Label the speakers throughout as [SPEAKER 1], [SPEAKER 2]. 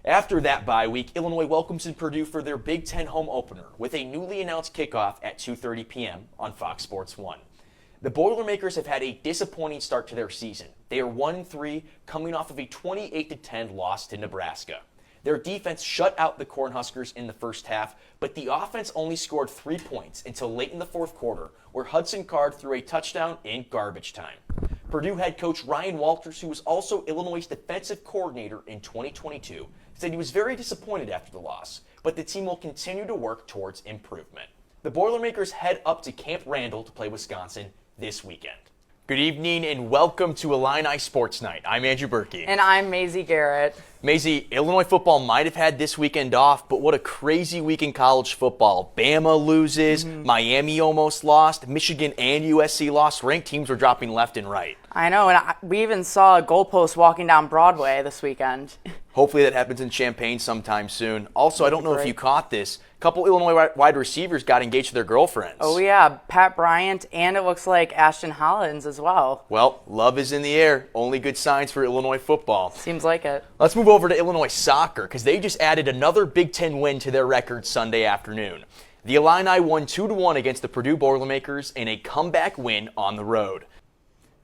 [SPEAKER 1] After that bye week, Illinois welcomes in Purdue for their Big Ten home opener with a newly announced kickoff at 2:30 p.m. on Fox Sports 1. The Boilermakers have had a disappointing start to their season. They are 1-3, coming off of a 28-10 loss to Nebraska. Their defense shut out the Cornhuskers in the first half, but the offense only scored 3 points until late in the fourth quarter, where Hudson Card threw a touchdown in garbage time. Purdue head coach Ryan Walters, who was also Illinois' defensive coordinator in 2022, said he was very disappointed after the loss, but the team will continue to work towards improvement. The Boilermakers head up to Camp Randall to play Wisconsin this weekend. Good evening and welcome to Illini Sports Night. I'm Andrew Burkey.
[SPEAKER 2] And I'm Maisie Garrett.
[SPEAKER 1] Maisie, Illinois football might have had this weekend off, but what a crazy week in college football. Bama loses, Miami almost lost, Michigan and USC lost. Ranked teams were dropping left and right.
[SPEAKER 2] I know, and we even saw a goalpost walking down Broadway this weekend.
[SPEAKER 1] Hopefully that happens in Champaign sometime soon. Also, I don't know if you caught this, a couple Illinois wide receivers got engaged to their girlfriends.
[SPEAKER 2] Oh yeah, Pat Bryant, and it looks like Ashton Hollins as well.
[SPEAKER 1] Well, love is in the air. Only good signs for Illinois football.
[SPEAKER 2] Seems like it.
[SPEAKER 1] Let's move over to Illinois soccer because they just added another Big Ten win to their record Sunday afternoon. The Illini won 2-1 against the Purdue Boilermakers in a comeback win on the road.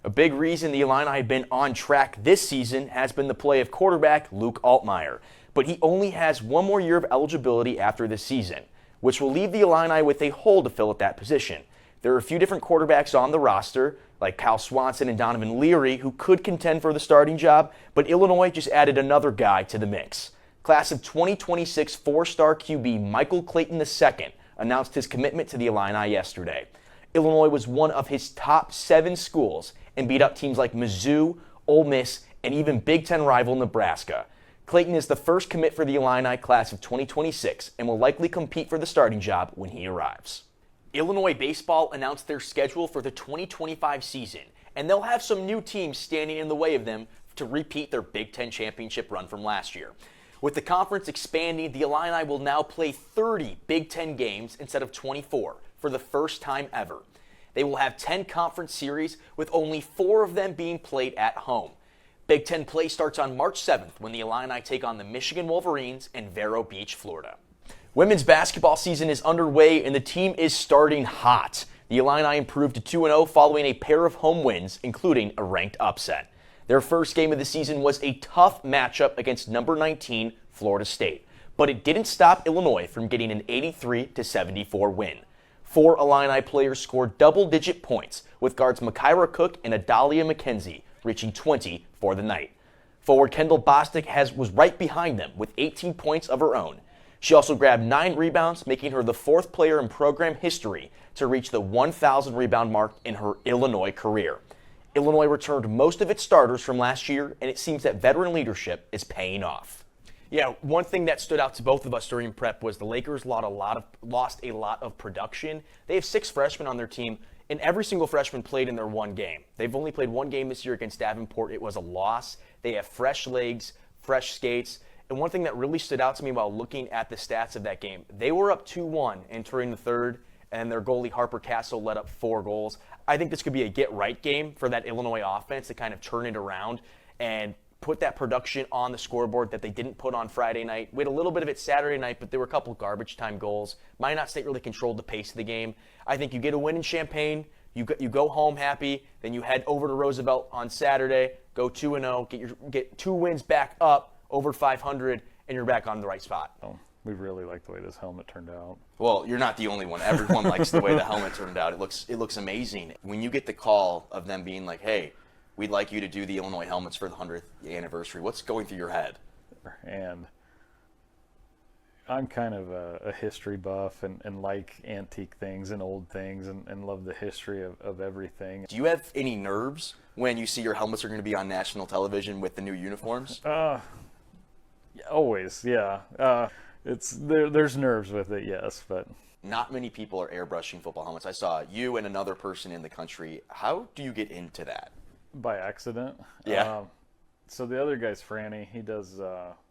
[SPEAKER 1] A big reason the Illini have been on track this season has been the play of quarterback Luke Altmaier, but he only has one more year of eligibility after this season, which will leave the Illini with a hole to fill at that position. There are a few different quarterbacks on the roster, like Kyle Swanson and Donovan Leary, who could contend for the starting job, but Illinois just added another guy to the mix. Class of 2026 four-star QB Michael Clayton II announced his commitment to the Illini yesterday. Illinois was one of his top 7 schools and beat up teams like Mizzou, Ole Miss, and even Big Ten rival Nebraska. Clayton is the first commit for the Illini class of 2026 and will likely compete for the starting job when he arrives. Illinois baseball announced their schedule for the 2025 season, and they'll have some new teams standing in the way of them to repeat their Big Ten championship run from last year. With the conference expanding, the Illini will now play 30 Big Ten games instead of 24 for the first time ever. They will have 10 conference series, with only 4 of them being played at home. Big Ten play starts on March 7th when the Illini take on the Michigan Wolverines in Vero Beach, Florida. Women's basketball season is underway and the team is starting hot. The Illini improved to 2-0 following a pair of home wins, including a ranked upset. Their first game of the season was a tough matchup against number 19 Florida State, but it didn't stop Illinois from getting an 83-74 win. 4 Illini players scored double-digit points, with guards Makira Cook and Adalia McKenzie reaching 20 for the night. Forward Kendall Bostic was right behind them with 18 points of her own. She also grabbed 9 rebounds, making her the 4th player in program history to reach the 1,000 rebound mark in her Illinois career. Illinois returned most of its starters from last year, and it seems that veteran leadership is paying off. Yeah, one thing that stood out to both of us during prep was the Lakers lost a lot of production. They have 6 freshmen on their team, and every single freshman played in their one game. They've only played one game this year against Davenport. It was a loss. They have fresh legs, fresh skates. And one thing that really stood out to me while looking at the stats of that game, they were up 2-1 entering the third, and their goalie Harper Castle let up 4 goals. I think this could be a get-right game for that Illinois offense to kind of turn it around and put that production on the scoreboard that they didn't put on Friday night. We had a little bit of it Saturday night, but there were a couple garbage time goals. Minot State really controlled the pace of the game. I think you get a win in Champaign, you go home happy, then you head over to Roosevelt on Saturday, go 2-0, get 2 wins back up over 500, and you're back on the right spot.
[SPEAKER 3] Oh, we really like the way this helmet turned out.
[SPEAKER 1] Well, you're not the only one. Everyone likes the way the helmet turned out. It looks amazing. When you get the call of them being like, hey, we'd like you to do the Illinois helmets for the 100th anniversary, what's going through your head?
[SPEAKER 3] And I'm kind of a history buff and like antique things and old things and love the history of everything.
[SPEAKER 1] Do you have any nerves when you see your helmets are going to be on national television with the new uniforms?
[SPEAKER 3] Always, yeah. There's nerves with it, yes, but
[SPEAKER 1] not many people are airbrushing football helmets. I saw you and another person in the country. How do you get into that?
[SPEAKER 3] By accident.
[SPEAKER 1] Yeah.
[SPEAKER 3] So the other guy's Franny. He does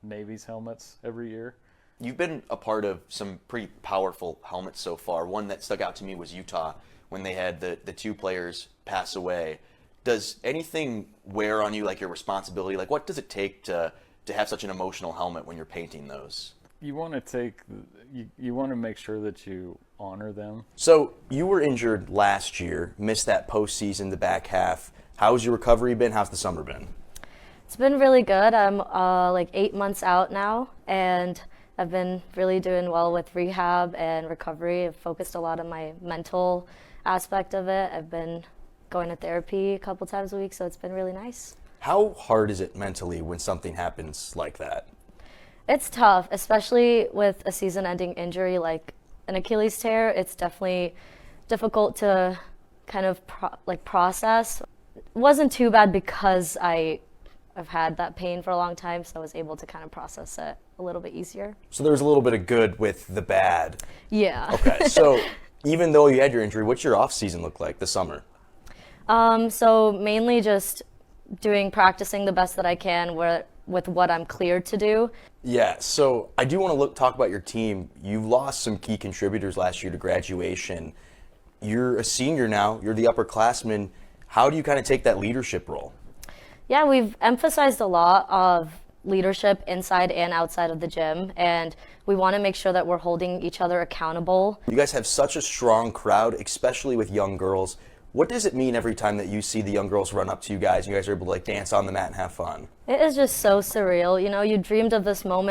[SPEAKER 3] Navy's helmets every year.
[SPEAKER 1] You've been a part of some pretty powerful helmets so far. One that stuck out to me was Utah when they had the 2 players pass away. Does anything wear on you, like your responsibility? Like, what does it take to to have such an emotional helmet when you're painting those?
[SPEAKER 3] You want to make sure that you honor them.
[SPEAKER 1] So you were injured last year, missed that postseason, the back half. How's your recovery been? How's the summer been?
[SPEAKER 4] It's been really good. I'm like 8 months out now, and I've been really doing well with rehab and recovery. I've focused a lot on my mental aspect of it. I've been going to therapy a couple times a week, so it's been really nice.
[SPEAKER 1] How hard is it mentally when something happens like that?
[SPEAKER 4] It's tough, especially with a season-ending injury like an Achilles tear. It's definitely difficult to kind of process. It wasn't too bad because I've had that pain for a long time, so I was able to kind of process it a little bit easier.
[SPEAKER 1] So there's a little bit of good with the bad.
[SPEAKER 4] Yeah.
[SPEAKER 1] Okay, so even though you had your injury, what's your off season look like this summer?
[SPEAKER 4] So mainly just practicing the best that I can with what I'm cleared to do.
[SPEAKER 1] Yeah, so I do want to talk about your team. You lost some key contributors last year to graduation. You're a senior now. You're the upperclassman. How do you kind of take that leadership role?
[SPEAKER 4] Yeah, we've emphasized a lot of leadership inside and outside of the gym, and we want to make sure that we're holding each other accountable.
[SPEAKER 1] You guys have such a strong crowd, especially with young girls. What does it mean every time that you see the young girls run up to you guys and you guys are able to dance on the mat and have fun?
[SPEAKER 4] It is just so surreal. You know, you dreamed of this moment